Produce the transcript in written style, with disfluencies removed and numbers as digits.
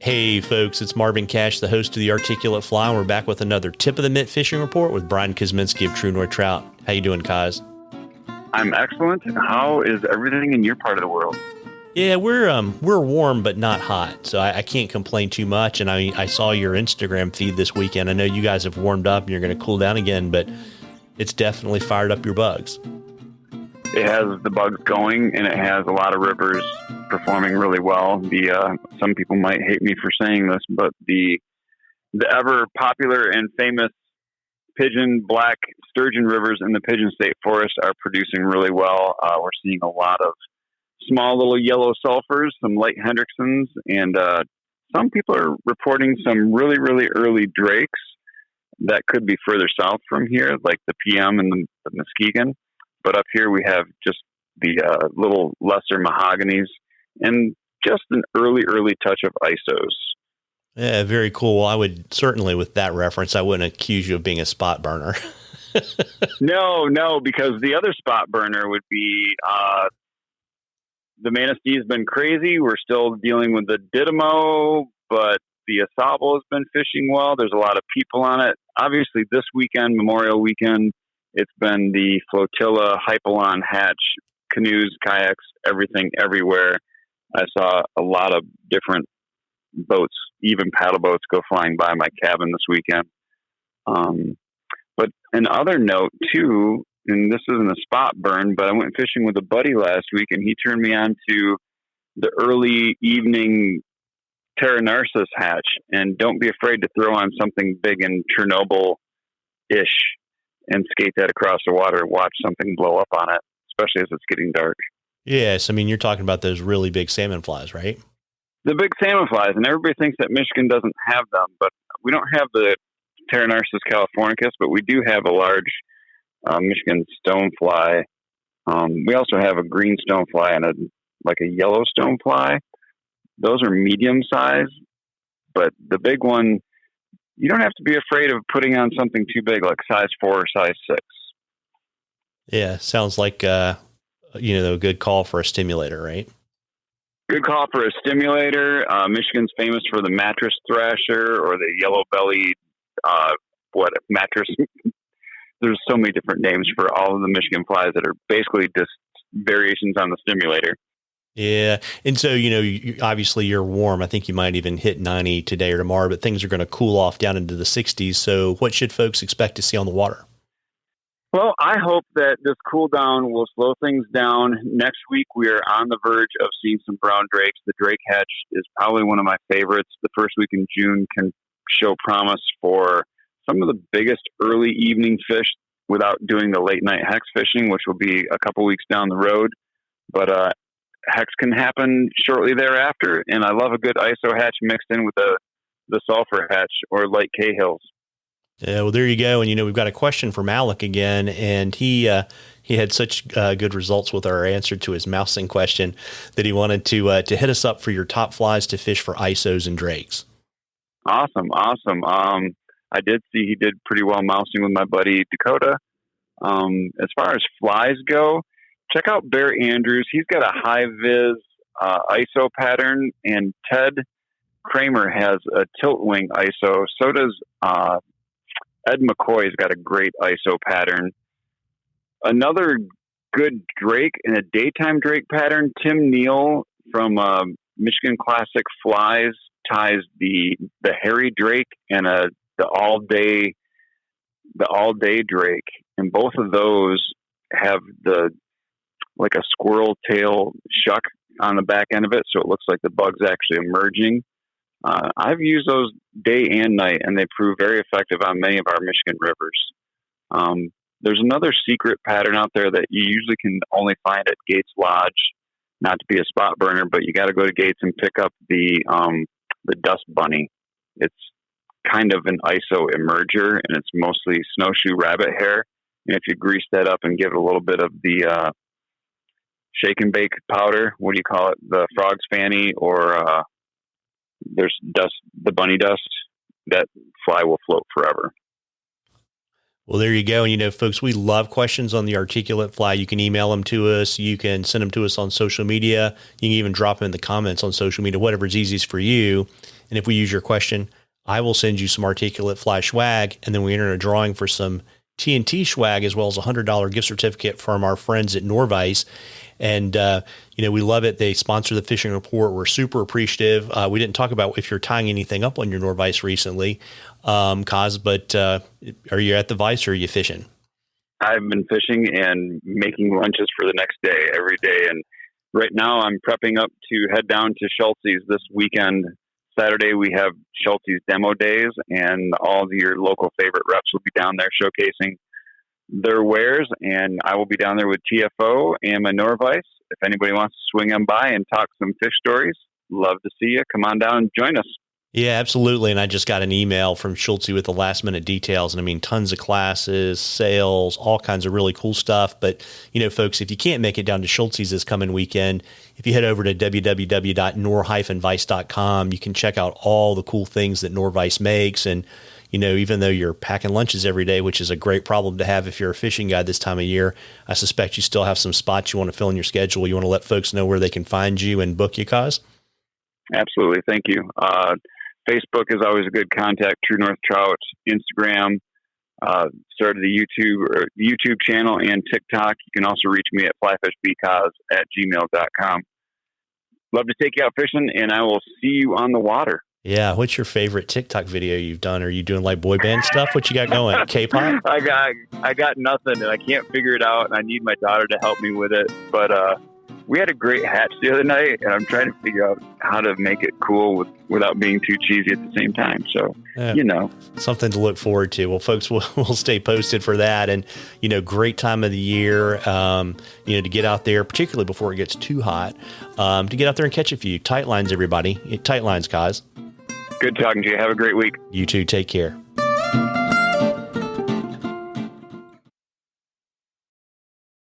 Hey folks, it's Marvin Cash, the host of the Articulate Fly, and we're back with another Tip of the Mitt fishing report with Brian Kosminski of True North Trout. How you doing, Kaz? I'm excellent. How is everything in your part of the world? Yeah, we're warm but not hot, so I can't complain too much. And I saw your Instagram feed this weekend. I know you guys have warmed up and you're going to cool down again, but it's definitely fired up your bugs. It has the bugs going, and it has a lot of rivers performing really well. Some people might hate me for saying this, but the ever popular and famous pigeon black sturgeon rivers in the Pigeon State Forest are producing really well. We're seeing a lot of small little yellow sulfurs, some light Hendricksons, and some people are reporting some really, really early drakes that could be further south from here, like the PM and the Muskegon. But up here we have just the little lesser mahoganies and just an early touch of ISOs. Yeah, very cool. Well, I would certainly, with that reference, I wouldn't accuse you of being a spot burner. No, because the other spot burner would be the Manistee has been crazy. We're still dealing with the Didymo, but the Asable has been fishing well. There's a lot of people on it. Obviously, this weekend, Memorial Weekend, it's been the flotilla, hypalon, hatch, canoes, kayaks, everything, everywhere. I saw a lot of different boats, even paddle boats, go flying by my cabin this weekend. But an other note, too, and this isn't a spot burn, but I went fishing with a buddy last week, and he turned me on to the early evening Terra Narcissus hatch. And don't be afraid to throw on something big and Chernobyl-ish and skate that across the water and watch something blow up on it, especially as it's getting dark. Yes, I mean, you're talking about those really big salmon flies, right? The big salmon flies, and everybody thinks that Michigan doesn't have them, but we don't have the Terra Narcissus californicus, but we do have a large Michigan stonefly. We also have a green stonefly and a yellow stonefly. Those are medium size, but the big one, you don't have to be afraid of putting on something too big, like size 4 or size 6. Yeah, sounds like a good call for a stimulator, right? Good call for a stimulator. Michigan's famous for the mattress thrasher or the yellow-bellied mattress. There's so many different names for all of the Michigan flies that are basically just variations on the stimulator. Yeah. And so, obviously you're warm. I think you might even hit 90 today or tomorrow, but things are going to cool off down into the 60s. So what should folks expect to see on the water? Well, I hope that this cool down will slow things down. Next week, we are on the verge of seeing some brown drakes. The drake hatch is probably one of my favorites. The first week in June can show promise for some of the biggest early evening fish without doing the late night hex fishing, which will be a couple weeks down the road. But hex can happen shortly thereafter, and I love a good ISO hatch mixed in with the sulfur hatch or light Cahills. Yeah, well, there you go. And, we've got a question from Alec again, and he had such good results with our answer to his mousing question that he wanted to hit us up for your top flies to fish for ISOs and drakes. Awesome. I did see he did pretty well mousing with my buddy Dakota. As far as flies go, check out Bear Andrews. He's got a high vis ISO pattern, and Ted Kramer has a tilt wing ISO. So does Ed McCoy's got a great ISO pattern. Another good drake in a daytime drake pattern, Tim Neal from Michigan Classic Flies ties the hairy drake and the all day drake, and both of those have like a squirrel tail shuck on the back end of it, so it looks like the bug's actually emerging. I've used those day and night, and they prove very effective on many of our Michigan rivers. There's another secret pattern out there that you usually can only find at Gates Lodge, not to be a spot burner, but you got to go to Gates and pick up the dust bunny. It's kind of an ISO emerger, and it's mostly snowshoe rabbit hair. And if you grease that up and give it a little bit of the shake and bake powder, what do you call it? The frog's fanny, or there's dust, the bunny dust, that fly will float forever. Well, there you go. And, folks, we love questions on the articulate fly. You can email them to us. You can send them to us on social media. You can even drop them in the comments on social media, whatever's easiest for you. And if we use your question, I will send you some articulate fly swag. And then we enter a drawing for some TNT swag, as well as a $100 gift certificate from our friends at Norvise. And, we love it. They sponsor the Fishing Report. We're super appreciative. We didn't talk about if you're tying anything up on your Norvise recently, Kaz, but are you at the Vice or are you fishing? I've been fishing and making lunches for the next day every day. And right now I'm prepping up to head down to Schulte's this weekend. Saturday, we have Schulte's demo days, and all of your local favorite reps will be down there showcasing their wares. And I will be down there with TFO and my Norvise. If anybody wants to swing on by and talk some fish stories, love to see you. Come on down and join us. Yeah, absolutely. And I just got an email from Schulte with the last minute details. And I mean, tons of classes, sales, all kinds of really cool stuff. But, folks, if you can't make it down to Schulte's this coming weekend, if you head over to www.nor-vice.com, you can check out all the cool things that Norvise makes. And, even though you're packing lunches every day, which is a great problem to have if you're a fishing guy this time of year, I suspect you still have some spots you want to fill in your schedule. You want to let folks know where they can find you and book you, Kaz? Absolutely. Thank you. Facebook is always a good contact. True North Trout, Instagram, started the YouTube channel and TikTok. You can also reach me at flyfishbcause@gmail.com. Love to take you out fishing, and I will see you on the water. Yeah. What's your favorite TikTok video you've done? Are you doing like boy band stuff? What you got going? K-pop? I got nothing, and I can't figure it out, and I need my daughter to help me with it. But we had a great hatch the other night, and I'm trying to figure out how to make it cool without being too cheesy at the same time. So, something to look forward to. Well, folks, we'll stay posted for that. And, great time of the year, to get out there, particularly before it gets too hot, to get out there and catch a few. Tight lines, everybody. Tight lines, Kaz. Good talking to you. Have a great week. You too. Take care.